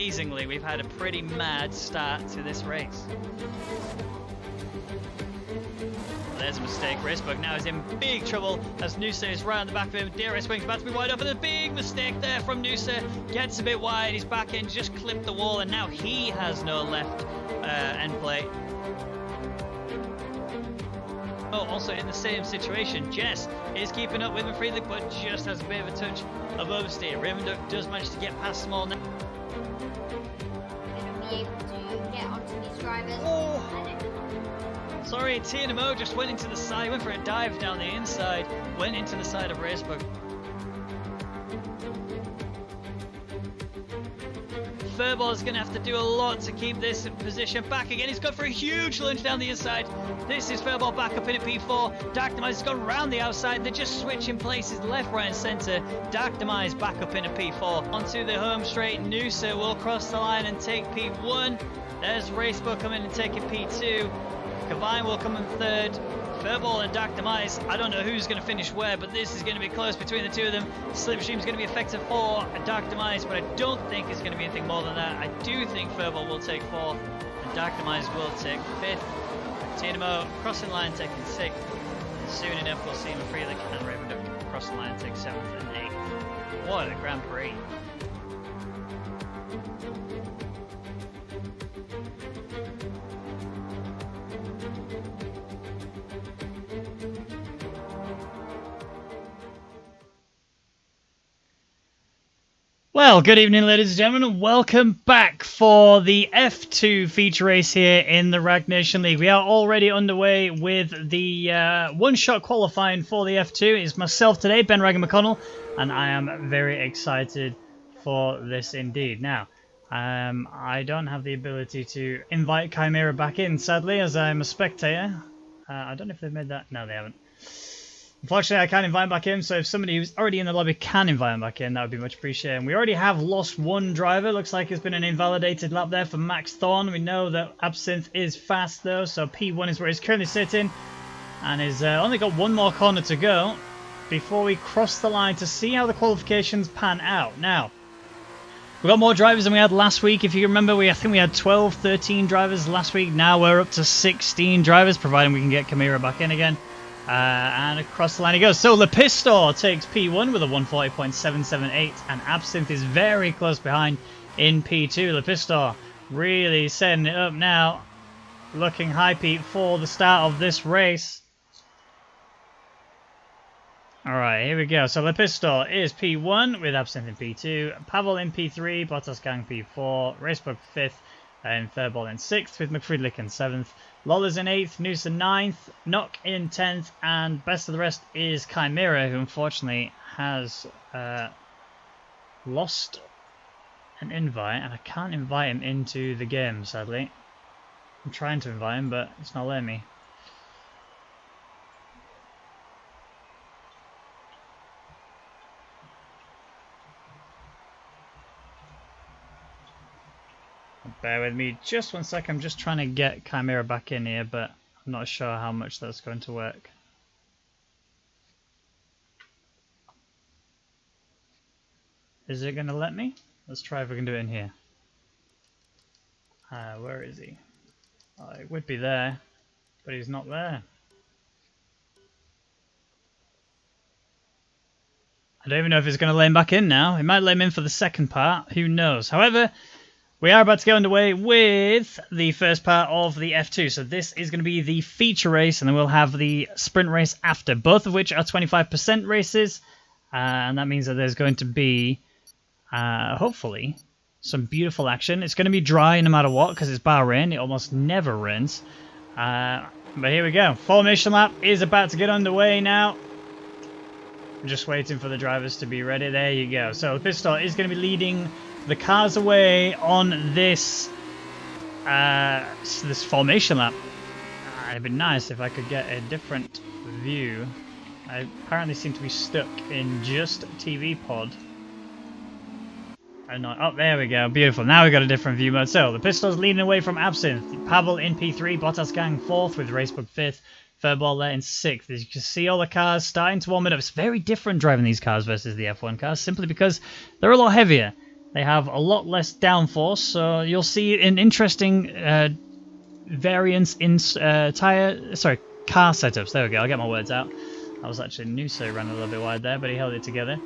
amazingly, we've had a pretty mad start to this race. There's a mistake. Racebug now is in big trouble as Noosa is right on the back of him. DRS wing's about to be wide open. There's a big mistake there from Noosa. Gets a bit wide. His back end just clipped the wall, and now he has no left end plate. Oh, also in the same situation, Jess is keeping up with him freely, but just has a bit of a touch of oversteer. Ravenduck does manage to get past them all now. Be able to get onto these drivers. Oh. Sorry, TNMO just went into the side, went for a dive down the inside, went into the side of Racebug. Furball is going to have to do a lot to keep this position back again. He's gone for a huge lunge down the inside. This is Furball back up in a P4. Dark Demise has gone round the outside. They're just switching places left, right and centre. Dark Demise back up in a P4. Onto the home straight. Noosa will cross the line and take P1. There's Racebug coming and taking P2. Kavine will come in third. Furball and Dark Demise, I don't know who's going to finish where, but this is going to be close between the two of them. Slipstream is going to be effective for Dark Demise, but I don't think it's going to be anything more than that. I do think Furball will take fourth, and Dark Demise will take fifth. TNMO crossing line taking sixth. Soon enough we'll see Freelick and Ravenduck crossing line take seventh and eighth. What a Grand Prix. Well, good evening, ladies and gentlemen. Welcome back for the F2 feature race here in the Rwagnation League. We are already underway with the one-shot qualifying for the F2. It's myself today, Ben Raggan McConnell, and I am very excited for this indeed. Now, I don't have the ability to invite Chimera back in, sadly, as I'm a spectator. I don't know if they've made that. No, they haven't. Unfortunately, I can't invite him back in, so if somebody who's already in the lobby can invite him back in, that would be much appreciated. And we already have lost one driver. Looks like it's been an invalidated lap there for Max Thorne. We know that Absinthe is fast, though, so P1 is where he's currently sitting. And he's only got one more corner to go before we cross the line to see how the qualifications pan out. Now, we've got more drivers than we had last week. If you remember, I think we had 12, 13 drivers last week. Now we're up to 16 drivers, providing we can get Chimera back in again. And across the line he goes. So Lepistor takes P1 with a 140.778, and Absinthe is very close behind in P2. Lepistor really setting it up now, looking high peak for the start of this race. Alright, here we go. So Lepistor is P1 with Absinthe in P2, Pavel in P3, Bottas Gang P4, Racebug 5th, and Furball in 6th with McFriedlich in 7th. Lawler's in 8th, Noosa 9th, Nock in 10th, and best of the rest is Chimera, who unfortunately has lost an invite, and I can't invite him into the game, sadly. I'm trying to invite him, but it's not letting me. Bear with me just one sec. I'm just trying to get Chimera back in here, but I'm not sure how much that's going to work. Is it going to let me? Let's try if we can do it in here. Where is he? Oh, it would be there, but he's not there. I don't even know if it's going to let him back in now. It might let him in for the second part. Who knows? However, we are about to get underway with the first part of the F2. So this is going to be the feature race, and then we'll have the sprint race after, both of which are 25% races. And that means that there's going to be, hopefully, some beautiful action. It's going to be dry no matter what, because it's Bahrain. It almost never rains. But here we go. Formation lap is about to get underway now. I'm just waiting for the drivers to be ready. There you go. So Pistol is going to be leading the cars away on this this formation lap. It'd be nice if I could get a different view. I apparently seem to be stuck in just TV pod. Oh, there we go. Beautiful. Now we've got a different view mode. So the Pistol's leading away from Absinthe. Pavel in P3, Bottas Gang 4th with Racebug 5th. Furball there in 6th. As you can see, all the cars starting to warm it up. It's very different driving these cars versus the F1 cars, simply because they're a lot heavier. They have a lot less downforce, so you'll see an interesting variance in car setups. There we go. I'll get my words out. I was actually new, so he ran a little bit wide there, but he held it together.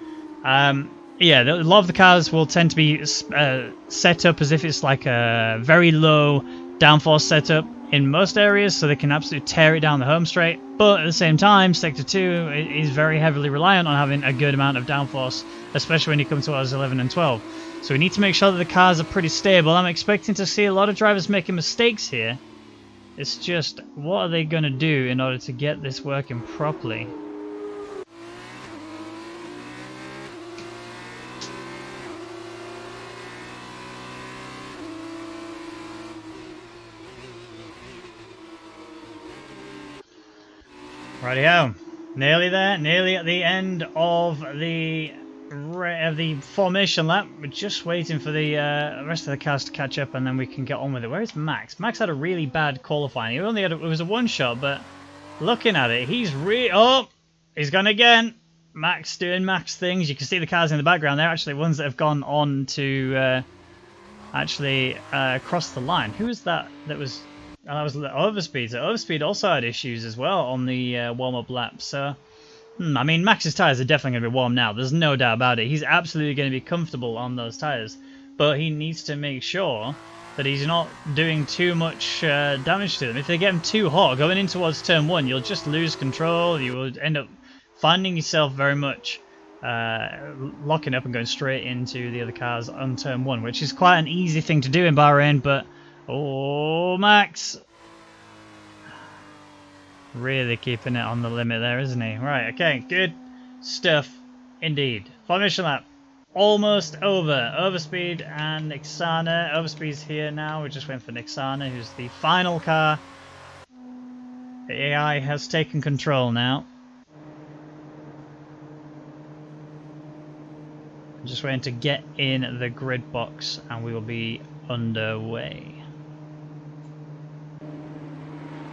Yeah, a lot of the cars will tend to be set up as if it's like a very low downforce setup in most areas, so they can absolutely tear it down the home straight. But at the same time, Sector 2 is very heavily reliant on having a good amount of downforce, especially when you come towards 11 and 12. So we need to make sure that the cars are pretty stable. I'm expecting to see a lot of drivers making mistakes here. It's just, what are they going to do in order to get this working properly? Rightio, nearly there, nearly at the end of the formation lap. We're just waiting for the rest of the cars to catch up, and then we can get on with it. Where is Max? Max had a really bad qualifying. He only had it was a one shot, but looking at it, he's he's gone again. Max doing Max things. You can see the cars in the background. They're actually ones that have gone on to cross the line. Who was that? That was Overspeed. So Overspeed also had issues as well on the warm-up lap. So, I mean, Max's tyres are definitely going to be warm now. There's no doubt about it. He's absolutely going to be comfortable on those tyres. But he needs to make sure that he's not doing too much damage to them. If they get him too hot going in towards turn 1, you'll just lose control. You will end up finding yourself very much locking up and going straight into the other cars on turn 1, which is quite an easy thing to do in Bahrain, but oh, Max. Really keeping it on the limit there, isn't he? Right, okay, good stuff indeed. Formation lap. Almost over. Overspeed and Nixana. Overspeed's here now. We're just waiting for Nixana, who's the final car. The AI has taken control now. I'm just waiting to get in the grid box and we will be underway.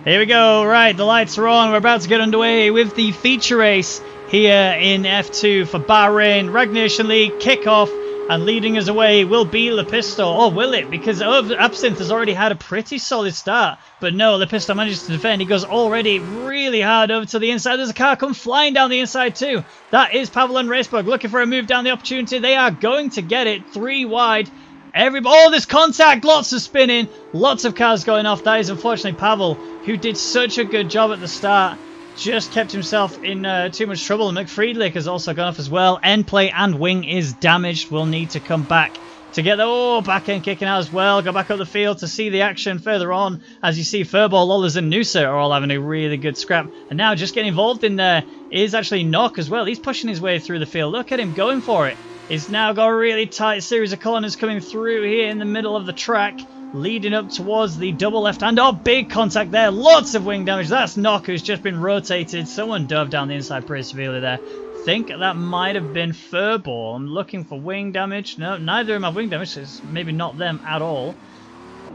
Here we go, right, the lights are on. We're about to get underway with the feature race here in F2 for Bahrain. Rwagnation League kickoff, and leading us away will be Lepisto. Or will it? Because Absinthe has already had a pretty solid start. But no, Lepisto manages to defend. He goes already really hard over to the inside. There's a car come flying down the inside too. That is Pavel and Racebug looking for a move down the opportunity. They are going to get it 3 wide. Oh, there's contact, lots of spinning, lots of cars going off. That is unfortunately Pavel, who did such a good job at the start, just kept himself in too much trouble. McFriedlich has also gone off as well. End plate and wing is damaged. We'll need to come back to get the back end kicking out as well. Go back up the field to see the action further on. As you see, Furball, Lollers and Noosa are all having a really good scrap. And now just getting involved in there is actually Nock as well. He's pushing his way through the field. Look at him going for it. He's now got a really tight series of corners coming through here in the middle of the track, leading up towards the double left-hand. Oh, big contact there. Lots of wing damage. That's Nock, who's just been rotated. Someone dove down the inside pretty severely there. Think that might have been Furball. I'm looking for wing damage. No, neither of them have wing damage. So it's maybe not them at all.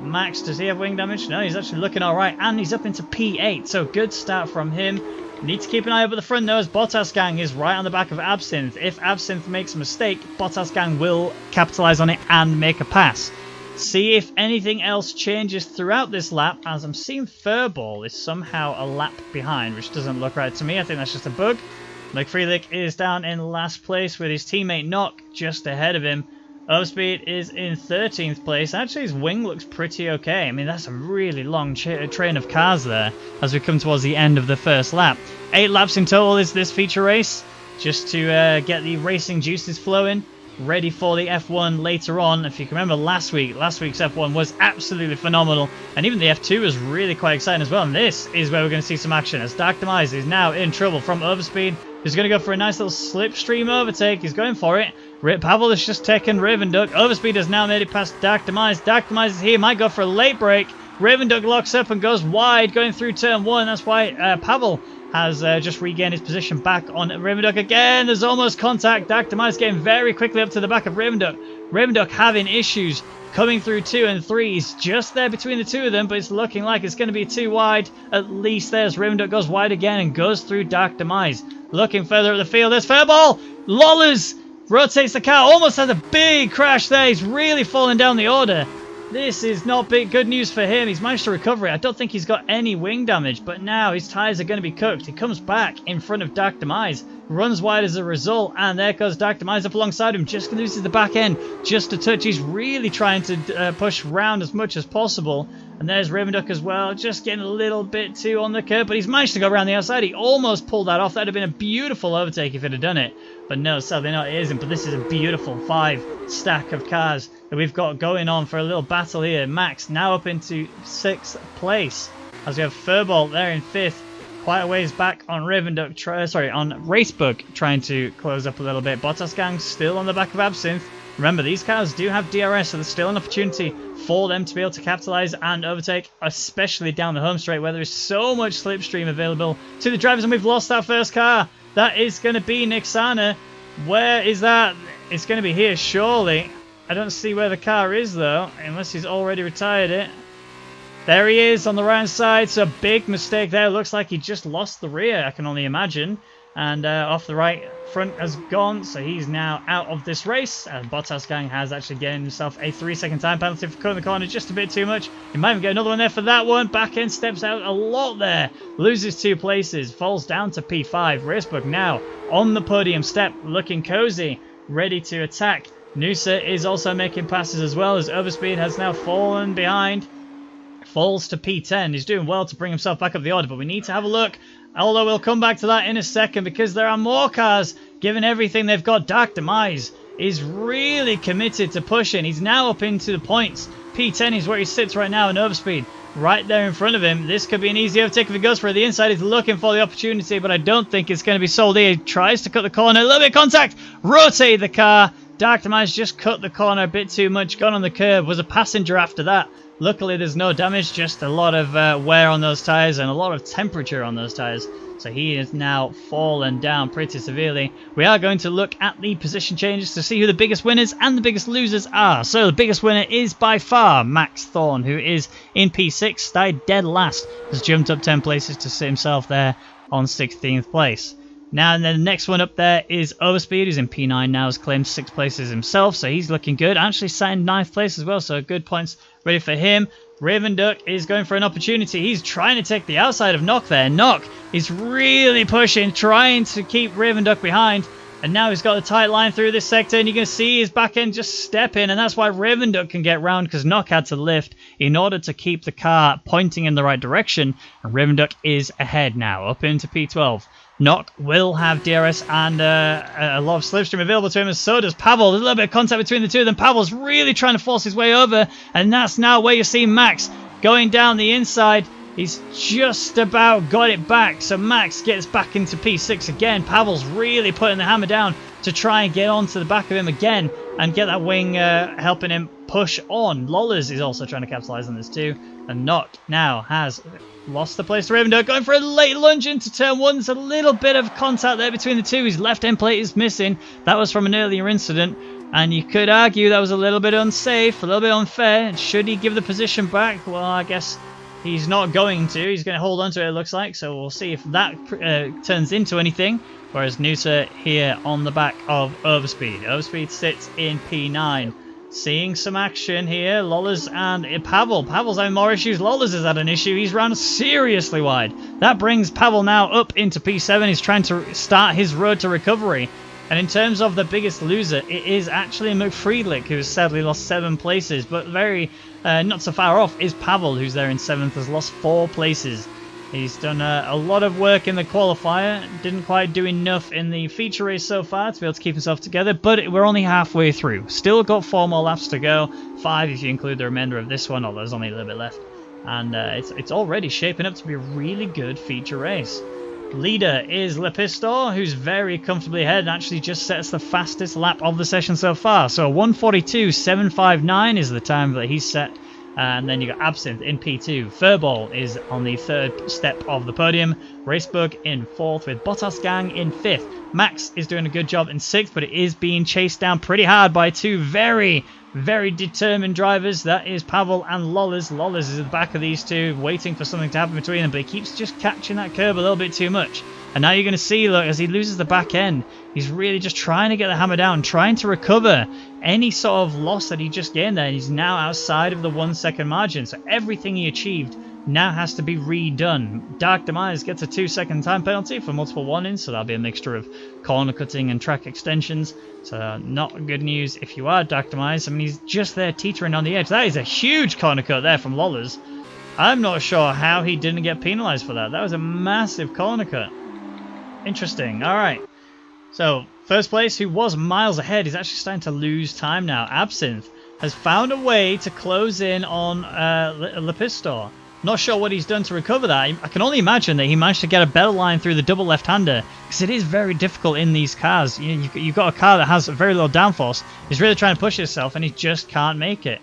Max, does he have wing damage? No, he's actually looking all right. And he's up into P8. So good start from him. Need to keep an eye over the front though, as Bottas Gang is right on the back of Absinthe. If Absinthe makes a mistake, Bottas Gang will capitalise on it and make a pass. See if anything else changes throughout this lap, as I'm seeing Furball is somehow a lap behind, which doesn't look right to me. I think that's just a bug. McFreelick is down in last place with his teammate Nock just ahead of him. Overspeed is in 13th place. Actually, his wing looks pretty okay. I mean, that's a really long train of cars there as we come towards the end of the first lap. 8 laps in total is this feature race, just to get the racing juices flowing, ready for the F1 later on. If you can remember last week's F1 was absolutely phenomenal, and even the F2 was really quite exciting as well. And this is where we're going to see some action, as Dark Demise is now in trouble from Overspeed, who's going to go for a nice little slipstream overtake. He's going for it. Pavel has just taken Ravenduck. Overspeed has now made it past Dark Demise. Dark Demise is here, might go for a late break. Ravenduck locks up and goes wide, going through turn 1. That's why Pavel has just regained his position back on Ravenduck again. There's almost contact. Dark Demise getting very quickly up to the back of Ravenduck. Ravenduck having issues coming through 2 and 3. He's just there between the two of them, but it's looking like it's going to be too wide. At least there's Ravenduck goes wide again and goes through Dark Demise. Looking further at the field, there's Fairball! Lollers rotates the car, almost has a big crash there. He's really falling down the order. This is not good news for him. He's managed to recover it. I don't think he's got any wing damage, but now his tyres are going to be cooked. He comes back in front of Dark Demise, runs wide as a result, and there goes Dark Demise up alongside him. Just loses the back end just a touch. He's really trying to push round as much as possible. And there's Ravenduck as well, just getting a little bit too on the curb, but he's managed to go around the outside. He almost pulled that off. That would have been a beautiful overtake if he'd have done it. But no, sadly not, it isn't. But this is a beautiful 5 stack of cars that we've got going on for a little battle here. Max now up into 6th place, as we have Furbolt there in 5th. Quite a ways back on Ravenduck, on Racebug, trying to close up a little bit. Bottas Gang still on the back of Absinthe. Remember, these cars do have DRS, so there's still an opportunity for them to be able to capitalize and overtake, especially down the home straight, where there is so much slipstream available to the drivers. And we've lost our first car. That is going to be Nixana. Where is that? It's going to be here, surely. I don't see where the car is, though, unless he's already retired it. There he is on the right side, so big mistake there. Looks like he just lost the rear, I can only imagine. And off the right front has gone, so he's now out of this race. And Bottas Gang has actually gained himself a 3-second time penalty for cutting the corner just a bit too much. He might even get another one there for that one. Back end steps out a lot there. Loses 2 places, falls down to P5. Racebug now on the podium step, looking cozy, ready to attack. Noosa is also making passes as well, as Overspeed has now fallen behind. Falls to P10. He's doing well to bring himself back up the order, but we need to have a look. Although we'll come back to that in a second, because there are more cars. Given everything they've got, Dark Demise is really committed to pushing. He's now up into the points. P10 is where he sits right now in Overspeed. Right there in front of him. This could be an easy overtake if he goes for it. The inside is looking for the opportunity, but I don't think it's going to be sold here. He tries to cut the corner. A little bit of contact. Rotate the car. Dark Demise just cut the corner a bit too much. Gone on the curb. Was a passenger after that. Luckily, there's no damage, just a lot of wear on those tyres and a lot of temperature on those tyres. So he is now fallen down pretty severely. We are going to look at the position changes to see who the biggest winners and the biggest losers are. So the biggest winner is by far Max Thorne, who is in P6, started dead last, has jumped up 10 places to sit himself there on 16th place. Now, and then the next one up there is Overspeed, who's in P9 now, has claimed 6 places himself, so he's looking good. Actually sat in 9th place as well, so good points ready for him. Ravenduck is going for an opportunity. He's trying to take the outside of Nock there. Nock is really pushing, trying to keep Ravenduck behind. And now he's got a tight line through this sector, and you can see his back end just step in, and that's why Ravenduck can get round, because Nock had to lift in order to keep the car pointing in the right direction. And Ravenduck is ahead now, up into P12. Nock will have DRS and a lot of slipstream available to him, and so does Pavel. There's a little bit of contact between the two of them. Pavel's really trying to force his way over, and that's now where you see Max going down the inside. He's just about got it back, so Max gets back into P6 again. Pavel's really putting the hammer down to try and get onto the back of him again and get that wing helping him push on. Lollers is also trying to capitalize on this too, and Nock now has lost the place to Ravenduck, going for a late lunge into turn 1. There's a little bit of contact there between the two. His left end plate is missing. That was from an earlier incident, and you could argue that was a little bit unsafe, a little bit unfair. Should he give the position back? Well, I guess he's not going to. He's going to hold on to it, it looks like, so we'll see if that turns into anything. Whereas Noosa here on the back of Overspeed. Overspeed sits in P9. Seeing some action here, Lollers and Pavel. Pavel's having more issues. Lollers has had an issue. He's run seriously wide. That brings Pavel now up into P7. He's trying to start his road to recovery. And in terms of the biggest loser, it is actually McFriedlich, who has sadly lost 7 places. But very not so far off is Pavel, who's there in 7th, has lost 4 places. He's done a lot of work in the qualifier, didn't quite do enough in the feature race so far to be able to keep himself together, but we're only halfway through. Still got 4 more laps to go, 5 if you include the remainder of this one, although there's only a little bit left. And it's already shaping up to be a really good feature race. Leader is Lepistor, who's very comfortably ahead and actually just sets the fastest lap of the session so far. So 1:42.759 is the time that he's set. And then you got Absinthe in P2. Furball is on the 3rd step of the podium. Racebug in 4th with Bottas Gang in 5th. Max is doing a good job in 6th, but it is being chased down pretty hard by 2 very, very determined drivers. That is Pavel and Lollers. Lollers is at the back of these 2, waiting for something to happen between them, but he keeps just catching that curb a little bit too much. And now you're going to see, look, as he loses the back end, He's really just trying to get the hammer down, trying to recover any sort of loss that he just gained there. He's now outside of the 1 second margin, so everything he achieved now has to be redone. Dark Demise gets a 2 second time penalty for multiple warnings, so that'll be a mixture of corner cutting and track extensions. So not good news if you are Dark Demise. I mean, he's just there teetering on the edge. That is a huge corner cut there from Lawlers. I'm not sure how he didn't get penalized for that. That was a massive corner cut. Interesting. All right. So first place, who was miles ahead, is actually starting to lose time now. Absinthe has found a way to close in on Lepistor. Not sure what he's done to recover that. I can only imagine that he managed to get a better line through the double left-hander, because it is very difficult in these cars. You've got a car that has very little downforce. He's really trying to push himself, and he just can't make it.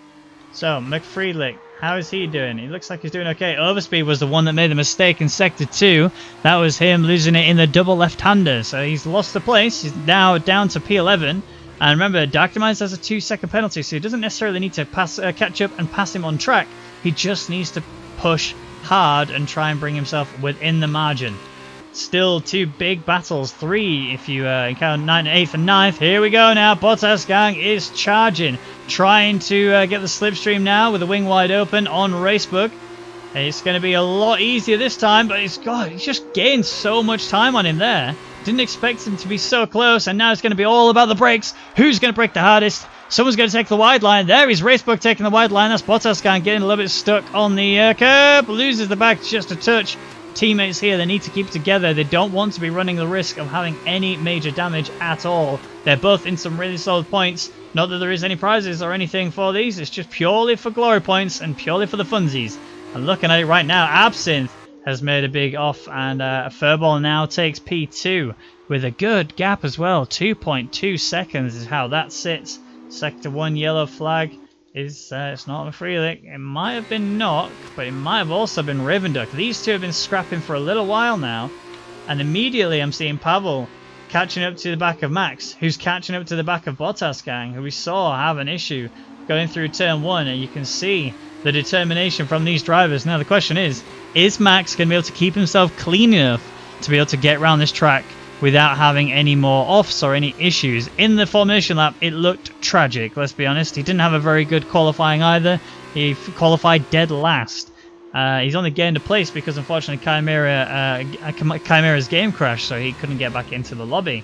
So, McFriedlich, how is he doing? He looks like he's doing okay. Overspeed was the one that made the mistake in Sector 2. That was him losing it in the double left-hander. So he's lost the place. He's now down to P11. And remember, Dark Demise has a 2 second penalty, so he doesn't necessarily need to catch up and pass him on track. He just needs to push hard and try and bring himself within the margin. Still 2 big battles, 3 if you count 9th, 8th and 9th. Here we go now. Bottas gang is charging, trying to get the slipstream now with the wing wide open on Racebook. It's going to be a lot easier this time, but he's just gained so much time on him there. Didn't expect him to be so close, and now it's going to be all about the brakes. Who's going to brake the hardest? Someone's going to take the wide line. There is Racebook taking the wide line. That's Bottas gang getting a little bit stuck on the curb. Loses the back just a touch. Teammates here, they need to keep together. They don't want to be running the risk of having any major damage at all. They're both in some really solid points. Not that there is any prizes or anything for these. It's just purely for glory points and purely for the funsies. And looking at it right now, Absinthe has made a big off, and Furball now takes P2 with a good gap as well. 2.2 seconds is how that sits. Sector 1 yellow flag is it's not McFriedlich. It might have been Nock, but it might have also been Ravenduck. These two have been scrapping for a little while now, and immediately I'm seeing Pavel catching up to the back of Max, who's catching up to the back of Bottas gang, who we saw have an issue going through turn 1, and you can see the determination from these drivers. Now the question is Max going to be able to keep himself clean enough to be able to get around this track without having any more offs or any issues? In the formation lap, it looked tragic, let's be honest. He didn't have a very good qualifying either. He qualified dead last. He's only gained a place because, unfortunately, Chimera's game crashed, so he couldn't get back into the lobby.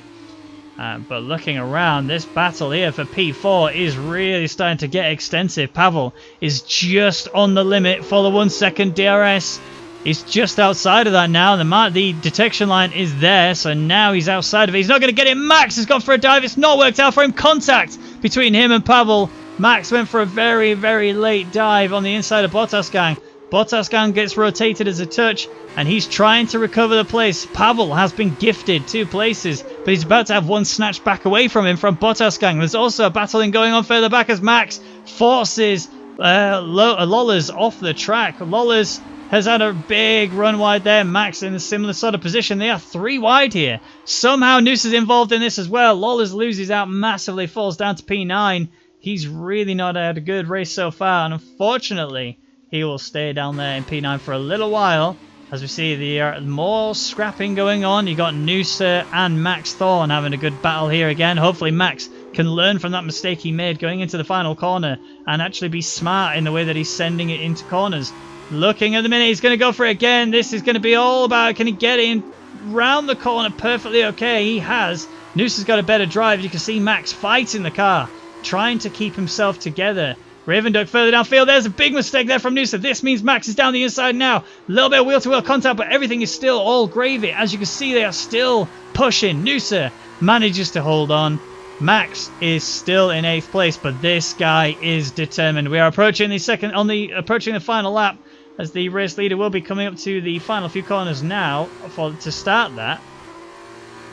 But looking around, this battle here for P4 is really starting to get extensive. Pavel is just on the limit for the 1 second DRS. He's just outside of that now. The detection line is there, so now he's outside of it. He's not going to get it. Max has gone for a dive. It's not worked out for him. Contact between him and Pavel. Max went for a very, very late dive on the inside of Bottas gang. Bottas gang gets rotated as a touch, and he's trying to recover the place. Pavel has been gifted 2 places, but he's about to have one snatched back away from him from Bottas gang. There's also a battling going on further back as Max forces Lawlers off the track. Lawlers has had a big run wide there. Max in a similar sort of position. They are 3 wide here. Somehow Noose is involved in this as well. Lawlers loses out massively, falls down to P9. He's really not had a good race so far, and unfortunately, he will stay down there in P9 for a little while. As we see, the more scrapping going on. You got Noosa and Max Thorne having a good battle here again. Hopefully Max can learn from that mistake he made going into the final corner and actually be smart in the way that he's sending it into corners. Looking at the minute, he's going to go for it again. This is going to be all about, can he get in round the corner perfectly okay? He has. Noosa's got a better drive. You can see Max fighting the car, trying to keep himself together. Ravenduck further downfield. There's a big mistake there from Noosa. This means Max is down the inside now. A little bit of wheel-to-wheel contact, but everything is still all gravy. As you can see, they are still pushing. Noosa manages to hold on. Max is still in 8th place, but this guy is determined. We are approaching the final lap, as the race leader will be coming up to the final few corners now to start that.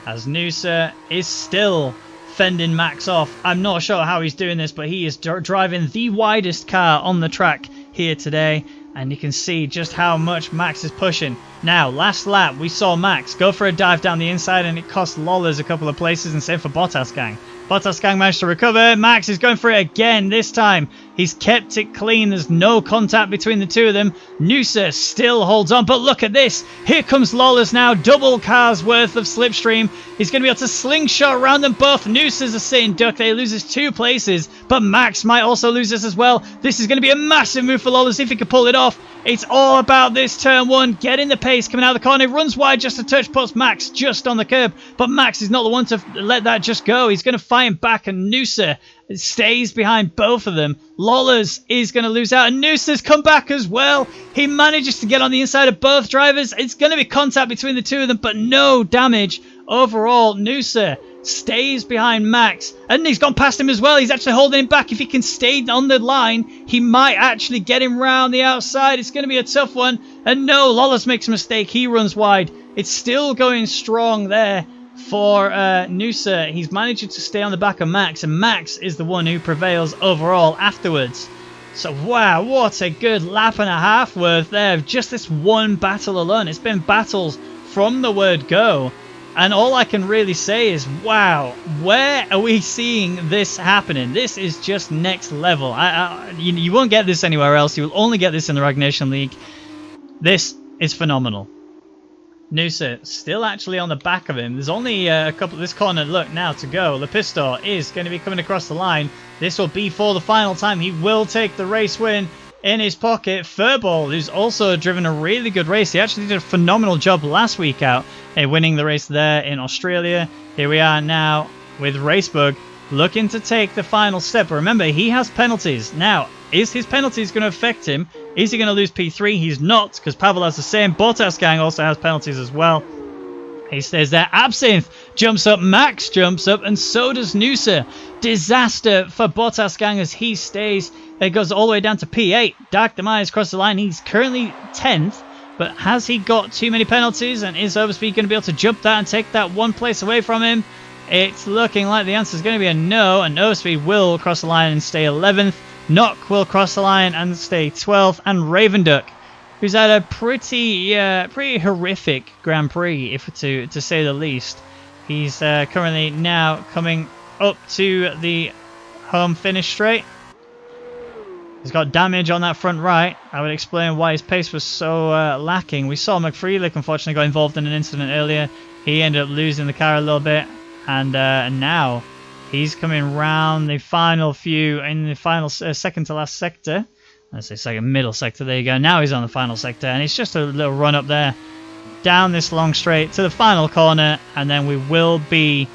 As Noosa is still fending Max off. I'm not sure how he's doing this, but he is driving the widest car on the track here today, and you can see just how much Max is pushing. Now, last lap, we saw Max go for a dive down the inside, and it cost Lawlers a couple of places, and same for Bottas gang. Bottas gang managed to recover. Max is going for it again. This time, He's kept it clean. There's no contact between the two of them. Noosa still holds on, but look at this. Here comes Lawless now. Double cars worth of slipstream. He's going to be able to slingshot around them both. Noosa's a sitting duck. They loses 2 places, but Max might also lose this as well. This is going to be a massive move for Lawless if he can pull it off. It's all about this turn 1. Getting the pace coming out of the corner. Runs wide just a touch. Puts Max just on the curb. But Max is not the one to let that just go. He's going to fight him back. And Noosa stays behind both of them. Lawless is going to lose out. And Noosa's come back as well. He manages to get on the inside of both drivers. It's going to be contact between the two of them. But no damage. Overall, Noosa stays behind Max, and he's gone past him as well. He's actually holding him back. If he can stay on the line, he might actually get him round the outside. It's going to be a tough one. And no, Lawless makes a mistake. He runs wide. It's still going strong there for Noosa. He's managing to stay on the back of Max, and Max is the one who prevails overall afterwards. So wow, what a good lap and a half worth there of just this one battle alone. It's been battles from the word go. And all I can really say is, wow, where are we seeing this happening? This is just next level. You won't get this anywhere else. You will only get this in the Rwagnation League. This is phenomenal. Noosa still actually on the back of him. There's only a couple of this corner, look, now to go. Lepistor is going to be coming across the line. This will be for the final time. He will take the race win in his pocket. Furball, who's also driven a really good race. He actually did a phenomenal job last week out, winning the race there in Australia. Here we are now with Racebug looking to take the final step. Remember, he has penalties. Now, is his penalties going to affect him? Is he going to lose P3? He's not, because Pavel has the same. Bottas Gang also has penalties as well. He stays there. Absinthe jumps up. Max jumps up. And so does Noosa. Disaster for Bottas Gang as he stays. It goes all the way down to P8. Dark Demise across the line. He's currently 10th. But has he got too many penalties? And is Overspeed going to be able to jump that and take that one place away from him? It's looking like the answer is going to be a no. And Overspeed will cross the line and stay 11th. Nock will cross the line and stay 12th. And Ravenduck, who's had a pretty horrific Grand Prix, to say the least. He's currently now coming up to the home finish straight. He's got damage on that front right. I would explain why his pace was so lacking. We saw McFreelick unfortunately got involved in an incident earlier. He ended up losing the car a little bit. And now he's coming round the final few in the final second to last sector. Let's say second middle sector. There you go. Now he's on the final sector. And it's just a little run up there. Down this long straight to the final corner. And then we will be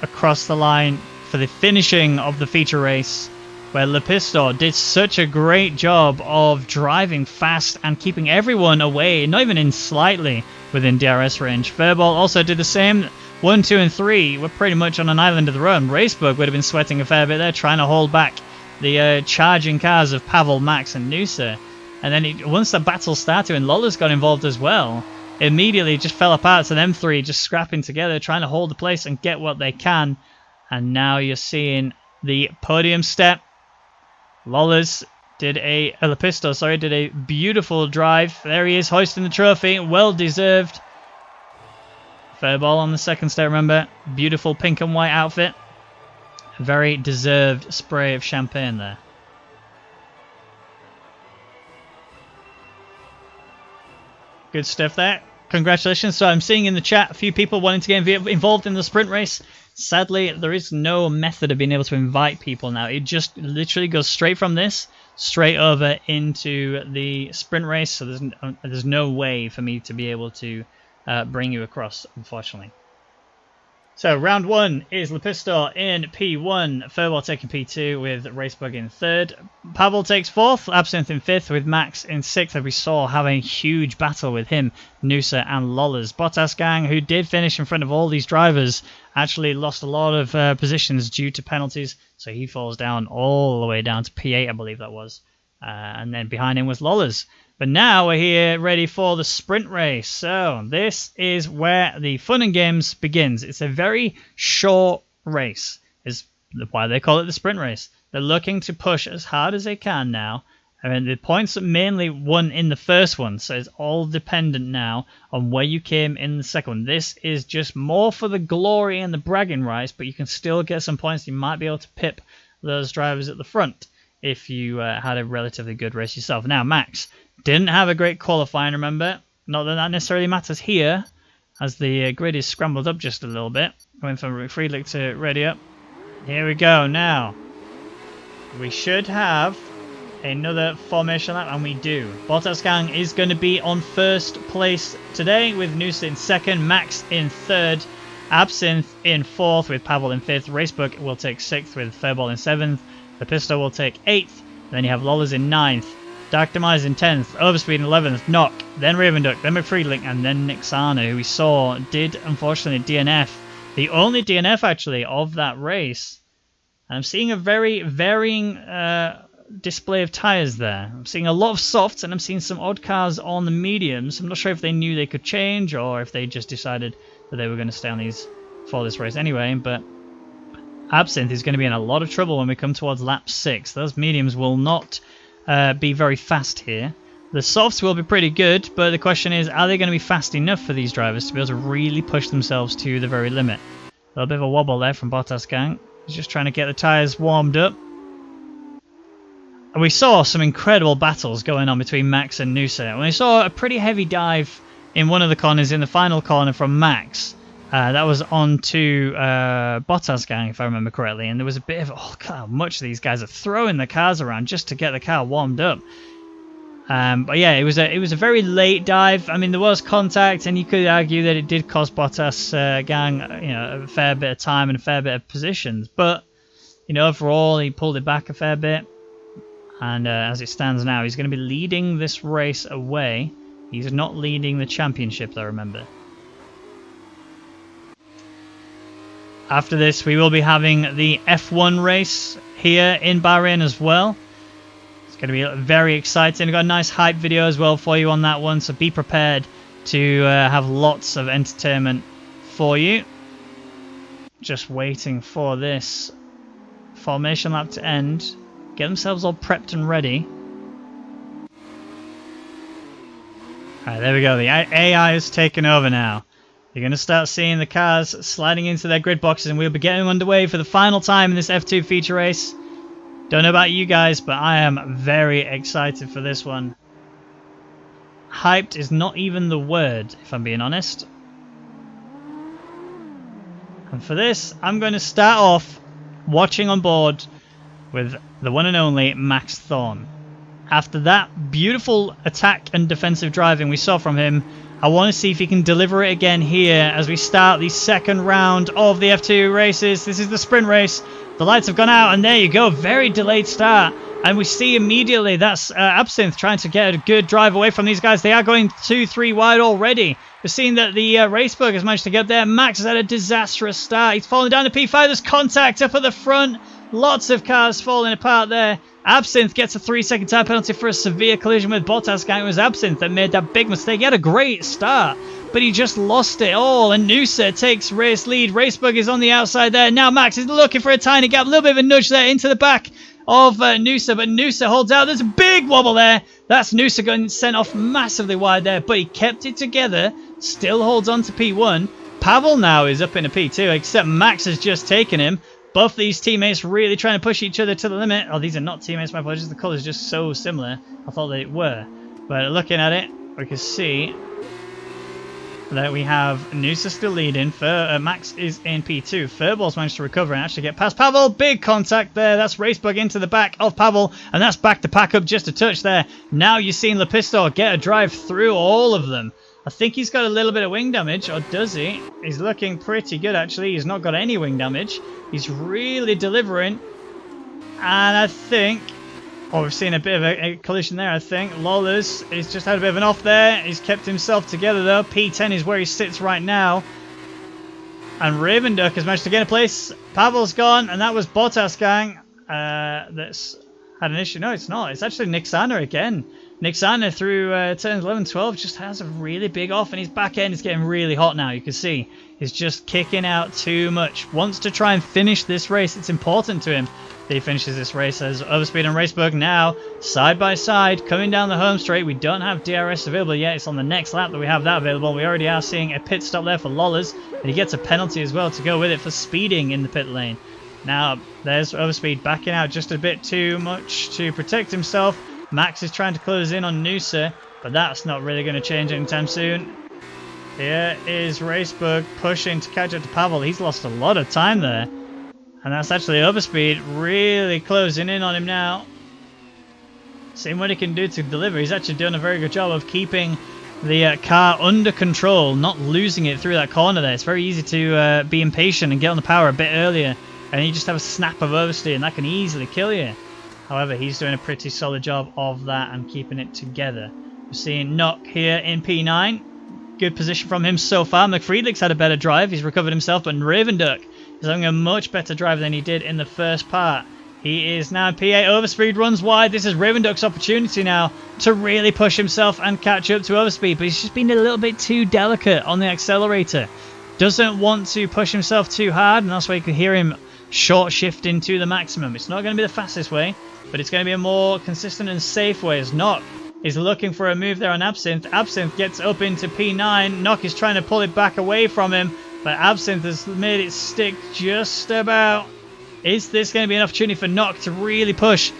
across the line for the finishing of the feature race, where Lepistor did such a great job of driving fast and keeping everyone away, not even in slightly within DRS range. Furball also did the same. 1, 2, and 3 were pretty much on an island of their own. Racebug would have been sweating a fair bit there, trying to hold back the charging cars of Pavel, Max, and Noosa. And then once the battle started and Lawless got involved as well, immediately just fell apart to them three, just scrapping together, trying to hold the place and get what they can. And now you're seeing the podium step. Lawless did Lepistor, did a beautiful drive. There he is, hoisting the trophy. Well deserved. Furball on the second step, remember. Beautiful pink and white outfit. Very deserved spray of champagne there. Good stuff there. Congratulations. So I'm seeing in the chat a few people wanting to get involved in the sprint race. Sadly, there is no method of being able to invite people now. It just literally goes straight from this, straight over into the sprint race. So there's no way for me to be able to bring you across, unfortunately. So round 1 is Lepistor in P1, Furball taking P2 with Racebug in 3rd. Pavel takes 4th, Absinthe in 5th with Max in 6th, as we saw having a huge battle with him, Noosa and Lawless. Bottas Gang, who did finish in front of all these drivers, actually lost a lot of positions due to penalties, so he falls down all the way down to P8, I believe that was. And then behind him was Lawless. But now we're here ready for the sprint race. So this is where the fun and games begins. It's a very short race, is why they call it the sprint race. They're looking to push as hard as they can now. I mean, the points are mainly won in the first one, so it's all dependent now on where you came in the second one. This is just more for the glory and the bragging rights, but you can still get some points. You might be able to pip those drivers at the front if you had a relatively good race yourself. Now, Max didn't have a great qualifying, remember? Not that that necessarily matters here, as the grid is scrambled up just a little bit. Going from free look to ready up. Here we go. Now, we should have another formation lap, and we do. Bottas gang is going to be on first place today, with Noosa in second, Max in third, Absinthe in fourth, with Pavel in fifth, Racebook will take sixth, with Fairball in seventh, Lepisto will take eighth, then you have Lollas in ninth, Dark Demise in 10th, Overspeed in 11th, Knock, then Ravenduck, then McFreelink, and then Nixana, who we saw did unfortunately DNF. The only DNF actually of that race. And I'm seeing a very varying display of tyres there. I'm seeing a lot of softs, and I'm seeing some odd cars on the mediums. I'm not sure if they knew they could change or if they just decided that they were going to stay on these for this race anyway, but Absinthe is going to be in a lot of trouble when we come towards lap 6. Those mediums will not be very fast here. The softs will be pretty good, but the question is, are they going to be fast enough for these drivers to be able to really push themselves to the very limit? A little bit of a wobble there from Bottas gang. He's just trying to get the tyres warmed up. And we saw some incredible battles going on between Max and Noosa. And we saw a pretty heavy dive in one of the corners, in the final corner from Max. That was onto Bottas gang, if I remember correctly. And there was a bit of, oh god, how much these guys are throwing the cars around just to get the car warmed up. But yeah, it was a very late dive. I mean, there was contact, and you could argue that it did cost Bottas gang, a fair bit of time and a fair bit of positions. But overall, he pulled it back a fair bit. And as it stands now, he's going to be leading this race away. He's not leading the championship, though, remember. After this, we will be having the F1 race here in Bahrain as well. It's going to be very exciting. I've got a nice hype video as well for you on that one, so be prepared to have lots of entertainment for you. Just waiting for this formation lap to end. Get themselves all prepped and ready. Alright, there we go. The AI is taking over now. You're going to start seeing the cars sliding into their grid boxes, and we'll be getting underway for the final time in this F2 feature race. Don't know about you guys, but I am very excited for this one. Hyped is not even the word, if I'm being honest. And for this, I'm going to start off watching on board with the one and only Max Thorn. After that beautiful attack and defensive driving we saw from him, I want to see if he can deliver it again here as we start the second round of the F2 races. This is the sprint race. The lights have gone out, and there you go. Very delayed start. And we see immediately that's Absinthe trying to get a good drive away from these guys. They are going 2-3 wide already. We're seeing that the Racebook has managed to get there. Max has had a disastrous start. He's falling down the P5. There's contact up at the front. Lots of cars falling apart there. Absinthe gets a 3-second time penalty for a severe collision with Bottas gang. It was Absinthe that made that big mistake. He had a great start, but he just lost it all. And Noosa takes race lead. Racebug is on the outside there. Now Max is looking for a tiny gap. A little bit of a nudge there into the back of Noosa, but Noosa holds out. There's a big wobble there. That's Noosa going sent off massively wide there, but he kept it together. Still holds on to P1. Pavel now is up in a P2, except Max has just taken him. Both these teammates really trying to push each other to the limit. Oh, these are not teammates, my apologies. The colours are just so similar. I thought they were. But looking at it, we can see that we have Noosa still leading. Max is in P2. Furball's managed to recover and actually get past Pavel. Big contact there. That's Racebug into the back of Pavel. And that's back to pack up just a touch there. Now you're seeing Lepisto get a drive through all of them. I think he's got a little bit of wing damage, or does he? He's looking pretty good, actually. He's not got any wing damage. He's really delivering. And I think... Oh, we've seen a bit of a collision there, I think. Lawless, he's just had a bit of an off there. He's kept himself together, though. P10 is where he sits right now. And Ravenduck has managed to get a place. Pavel's gone, and that was Bottas gang. That's had an issue. No, it's not. It's actually Nixana again. Nixana through turns 11-12 just has a really big off, and his back end is getting really hot now. You can see he's just kicking out too much. Wants to try and finish this race. It's important to him that he finishes this race, as Overspeed and Racebug now side by side coming down the home straight. We don't have DRS available yet. It's on the next lap that we have that available. We already are seeing a pit stop there for Lollas, and he gets a penalty as well to go with it for speeding in the pit lane. Now, there's Overspeed backing out just a bit too much to protect himself. Max is trying to close in on Noosa, but that's not really going to change anytime soon. Here is Racebug pushing to catch up to Pavel. He's lost a lot of time there. And that's actually Overspeed really closing in on him now. Seeing what he can do to deliver. He's actually doing a very good job of keeping the car under control, not losing it through that corner there. It's very easy to be impatient and get on the power a bit earlier. And you just have a snap of oversteer and that can easily kill you. However, he's doing a pretty solid job of that and keeping it together. We're seeing Nock here in P9. Good position from him so far. McFriedlich's had a better drive. He's recovered himself, but Ravenduck is having a much better drive than he did in the first part. He is now in P8. Overspeed runs wide. This is Ravenduck's opportunity now to really push himself and catch up to Overspeed, but he's just been a little bit too delicate on the accelerator. Doesn't want to push himself too hard, and that's why you can hear him short shifting to the maximum. It's not going to be the fastest way, but it's going to be a more consistent and safe way as Nock is looking for a move there on Absinthe. Absinthe gets up into P9. Nock is trying to pull it back away from him, but Absinthe has made it stick just about. Is this going to be an opportunity for Nock to really push?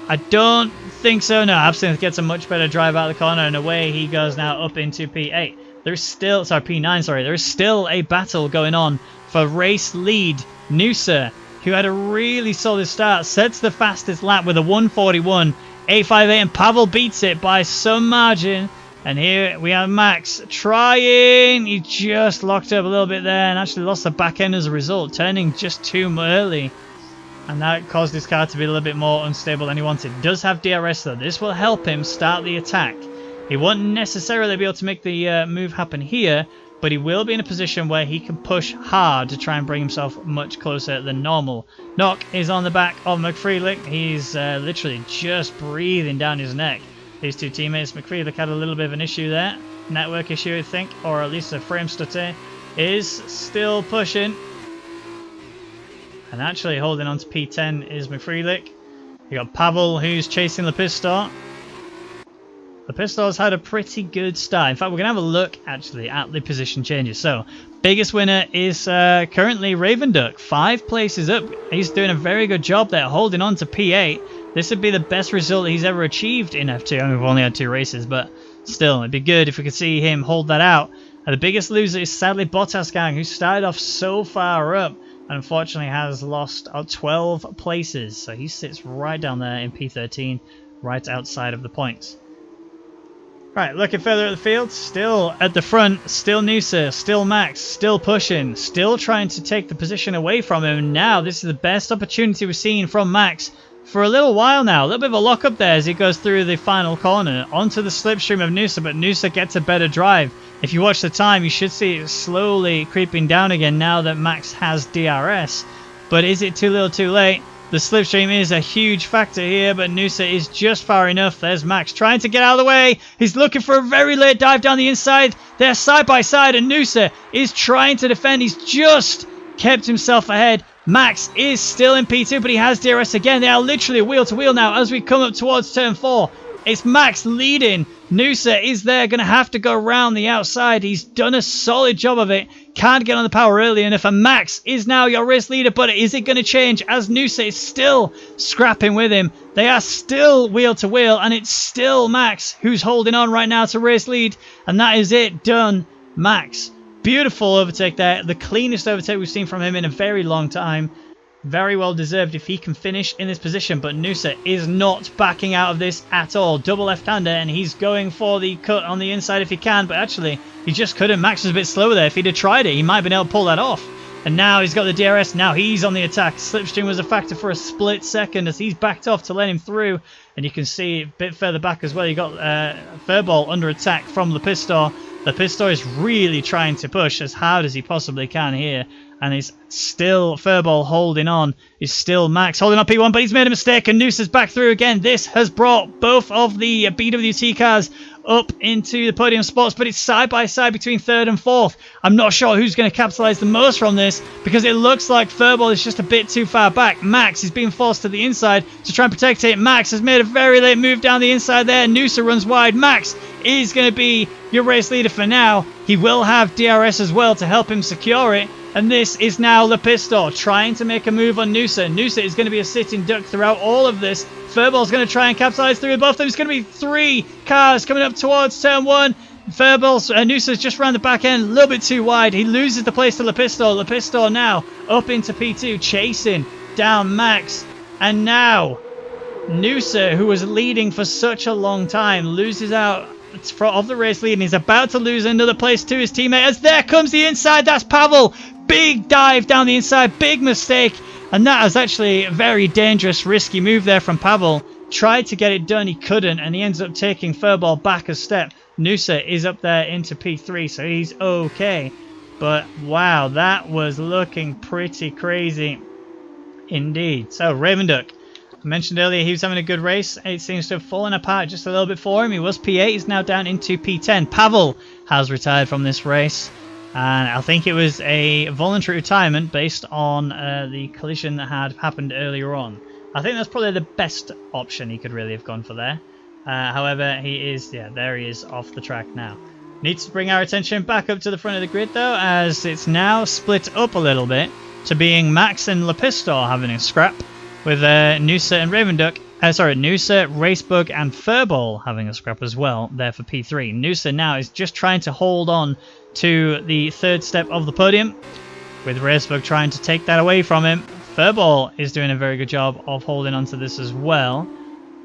I don't think so. No, Absinthe gets a much better drive out of the corner, and away he goes now up into P8. There's still, sorry, P9, sorry. There is still a battle going on for race lead. Noosa, who had a really solid start, sets the fastest lap with a 1:41. 8:58, and Pavel beats it by some margin. And here we have Max trying. He just locked up a little bit there and actually lost the back end as a result, turning just too early. And that caused his car to be a little bit more unstable than he wanted. Does have DRS though. This will help him start the attack. He won't necessarily be able to make the move happen here, but he will be in a position where he can push hard to try and bring himself much closer than normal. Nock is on the back of McFriedlich. He's literally just breathing down his neck. These two teammates, McFriedlich had a little bit of an issue there. Network issue, I think, or at least a frame stutter. Is still pushing. And actually holding on to P10 is McFriedlich. You got Pavel, who's chasing Lepistor. Lepistor's had a pretty good start. In fact, we're going to have a look, actually, at the position changes. So, biggest winner is currently Ravenduck. 5 places up. He's doing a very good job there, holding on to P8. This would be the best result he's ever achieved in F2. I mean, we've only had 2 races, but still, it'd be good if we could see him hold that out. And the biggest loser is sadly Bottas Gang, who started off so far up and unfortunately has lost 12 places. So he sits right down there in P13, right outside of the points. Right, looking further at the field, still at the front, still Noosa, still Max, still pushing, still trying to take the position away from him. Now, this is the best opportunity we've seen from Max for a little while now. A little bit of a lock-up there as he goes through the final corner onto the slipstream of Noosa, but Noosa gets a better drive. If you watch the time, you should see it slowly creeping down again now that Max has DRS. But is it too little too late? The slipstream is a huge factor here, but Noosa is just far enough. There's Max trying to get out of the way. He's looking for a very late dive down the inside. They're side by side, and Noosa is trying to defend. He's just kept himself ahead. Max is still in P2, but he has DRS again. They are literally wheel to wheel now as we come up towards turn 4. It's Max leading. Noosa is there, going to have to go around the outside. He's done a solid job of it. Can't get on the power early enough, and Max is now your race leader, but is it going to change as Noosa is still scrapping with him? They are still wheel to wheel, and it's still Max who's holding on right now to race lead, and that is it. Done. Max. Beautiful overtake there. The cleanest overtake we've seen from him in a very long time. Very well deserved if he can finish in this position, but Noosa is not backing out of this at all. Double left-hander, and he's going for the cut on the inside if he can, but actually he just couldn't. Max was a bit slower there. If he'd have tried it, he might have been able to pull that off. And now he's got the DRS. Now he's on the attack. Slipstream was a factor for a split second as he's backed off to let him through. And you can see a bit further back as well, you got Furball under attack from Lepistor. Lepistor is really trying to push as hard as he possibly can here. And he's still Furball holding on. He's still Max holding on P1, but he's made a mistake and Noosa's back through again. This has brought both of the BWT cars up into the podium spots, but it's side by side between 3rd and 4th. I'm not sure who's going to capitalise the most from this because it looks like Furball is just a bit too far back. Max is being forced to the inside to try and protect it. Max has made a very late move down the inside there. Noosa runs wide. Max is going to be your race leader for now. He will have DRS as well to help him secure it. And this is now Lepistor trying to make a move on Noosa. Noosa is going to be a sitting duck throughout all of this. Furball's going to try and capitalize through both of them. It's going to be 3 cars coming up towards turn 1. Noosa's just around the back end, a little bit too wide. He loses the place to Lepistor. Lepistor now up into P2, chasing down Max. And now Noosa, who was leading for such a long time, loses out of the race lead, and he's about to lose another place to his teammate as there comes the inside. That's Pavel. Big dive down the inside, big mistake, and that was actually a very dangerous, risky move there from Pavel. Tried to get it done, he couldn't, and he ends up taking Furball back a step. Noosa is up there into P3, so he's okay, but wow, that was looking pretty crazy indeed. So Raven Duck, I mentioned earlier he was having a good race. It seems to have fallen apart just a little bit for him. He was P8, he's now down into P10. Pavel has retired from this race, and I think it was a voluntary retirement based on the collision that had happened earlier on. I think that's probably the best option he could really have gone for there. However, he is, there he is off the track now. Needs to bring our attention back up to the front of the grid though, as it's now split up a little bit to being Max and Lepistor having a scrap, with Noosa and Raven Duck, Noosa, Racebug and Furball having a scrap as well there for P3. Noosa now is just trying to hold on to the third step of the podium, with Racebug trying to take that away from him. Furball is doing a very good job of holding on to this as well.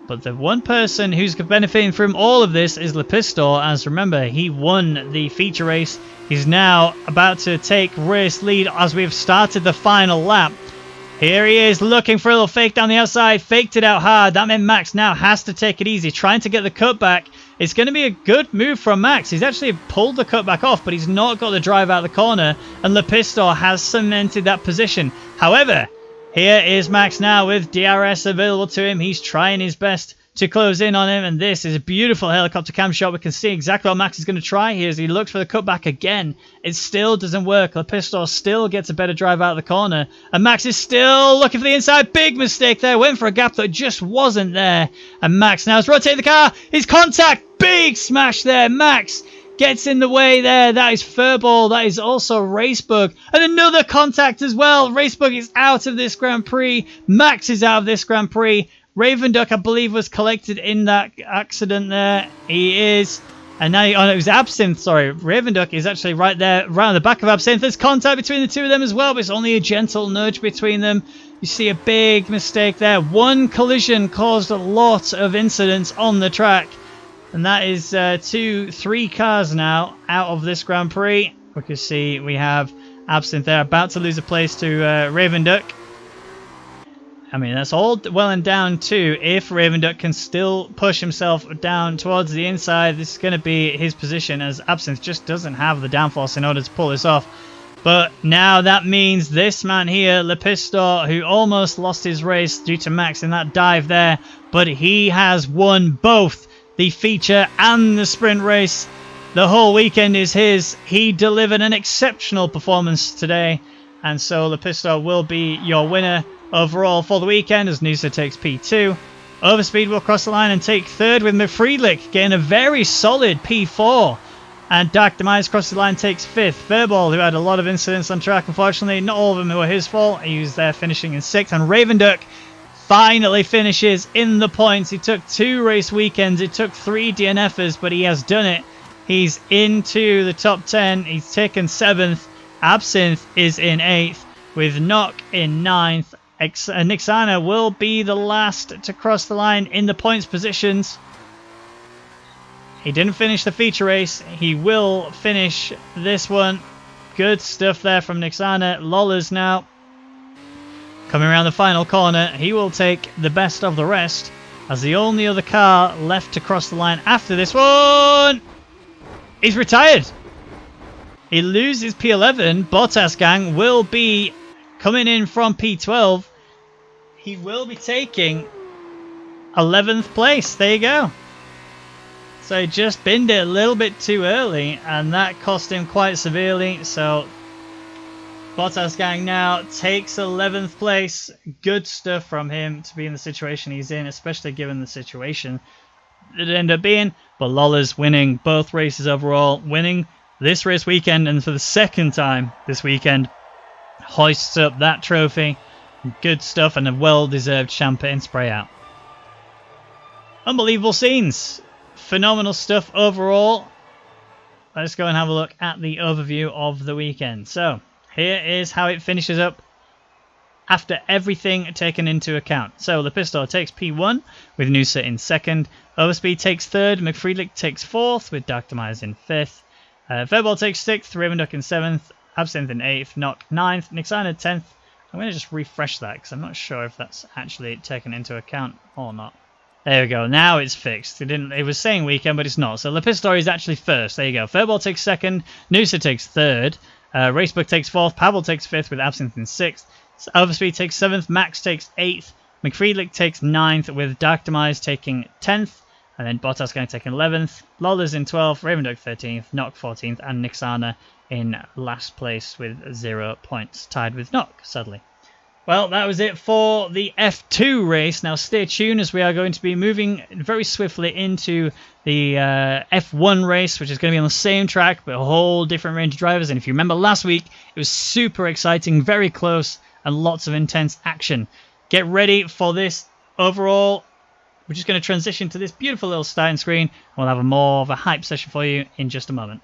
But the one person who's benefiting from all of this is Lepistor, as remember, he won the feature race. He's now about to take race lead as we've started the final lap. Here he is looking for a little fake down the outside, faked it out hard. That meant Max now has to take it easy, trying to get the cutback. It's going to be a good move from Max. He's actually pulled the cutback off, but he's not got the drive out of the corner, and Lepistor has cemented that position. However, here is Max now with DRS available to him. He's trying his best to close in on him, and this is a beautiful helicopter cam shot. We can see exactly what Max is going to try here as he looks for the cutback again. It still doesn't work. Lepistor still gets a better drive out of the corner, and Max is still looking for the inside. Big mistake there. Went for a gap that just wasn't there, and Max now is rotating the car. His contact. Big smash there. Max gets in the way there. That is Furball. That is also Racebug. And another contact as well. Racebug is out of this Grand Prix. Max is out of this Grand Prix. Raven Duck, I believe, was collected in that accident there. He is. And now, it was Absinthe, sorry. Raven Duck is actually right there, around the back of Absinthe. There's contact between the two of them as well, but it's only a gentle nudge between them. You see a big mistake there. One collision caused a lot of incidents on the track. And that is 3 cars now out of this Grand Prix. We can see we have Absinthe there, about to lose a place to Raven Duck. I mean, that's all well and down too. If Raven Duck can still push himself down towards the inside, this is going to be his position, as Absinthe just doesn't have the downforce in order to pull this off. But now that means this man here, Lepistor, who almost lost his race due to Max in that dive there, but he has won both the feature and the sprint race. The whole weekend is his. He delivered an exceptional performance today, and so Lepistor will be your winner overall for the weekend, as Noosa takes P2. Overspeed will cross the line and take third, with Friedlich getting a very solid P4. And Dark Demise across the line takes fifth. Furball, who had a lot of incidents on track, unfortunately, not all of them were his fault. He was there finishing in sixth. And Raven Duck finally finishes in the points. He took 2 race weekends. It took 3 DNFs, but he has done it. He's into the top 10. He's taken 7th. Absinthe is in 8th, with Knock in 9th. Nixana will be the last to cross the line in the points positions. He didn't finish the feature race. He will finish this one. Good stuff there from Nixana. Lawler's now coming around the final corner. He will take the best of the rest, as the only other car left to cross the line after this one. He's retired. He loses P11. Bottas gang will be coming in from P12. He will be taking 11th place. There you go. So he just binned it a little bit too early, and that cost him quite severely. So Bottas gang now takes 11th place. Good stuff from him to be in the situation he's in, especially given the situation it ended up being. But Lawler's winning both races overall, winning this race weekend, and for the second time this weekend, hoists up that trophy. Good stuff, and a well-deserved champagne spray out. Unbelievable scenes. Phenomenal stuff overall. Let's go and have a look at the overview of the weekend. So, here is how it finishes up after everything taken into account. So, Lepisto takes P1 with Noosa in second. Overspeed takes third. McFriedlich takes fourth with Dark Demise in fifth. Fairball takes sixth. Ravenduck in seventh. Absinthe in eighth. Knock ninth. Nixana 10th. I'm going to just refresh that because I'm not sure if that's actually taken into account or not. There we go. Now it's fixed. It was saying weekend, but it's not. So Lepistor is actually first. There you go. Fairball takes second. Noosa takes third. Racebook takes fourth. Pavel takes fifth with Absinthe in sixth. Overspeed takes seventh. Max takes eighth. McFriedlich takes ninth with Dark Demise taking 10th. And then Bottas going to take 11th. Lawler's in 12th. Ravenduck 13th. Knock 14th. And Nixana in last place with 0 points. Tied with Knock, sadly. Well, that was it for the F2 race. Now stay tuned as we are going to be moving very swiftly into the F1 race, which is going to be on the same track, but a whole different range of drivers. And if you remember last week, it was super exciting, very close, and lots of intense action. Get ready for this overall. We're just going to transition to this beautiful little starting screen. We'll have more of a hype session for you in just a moment.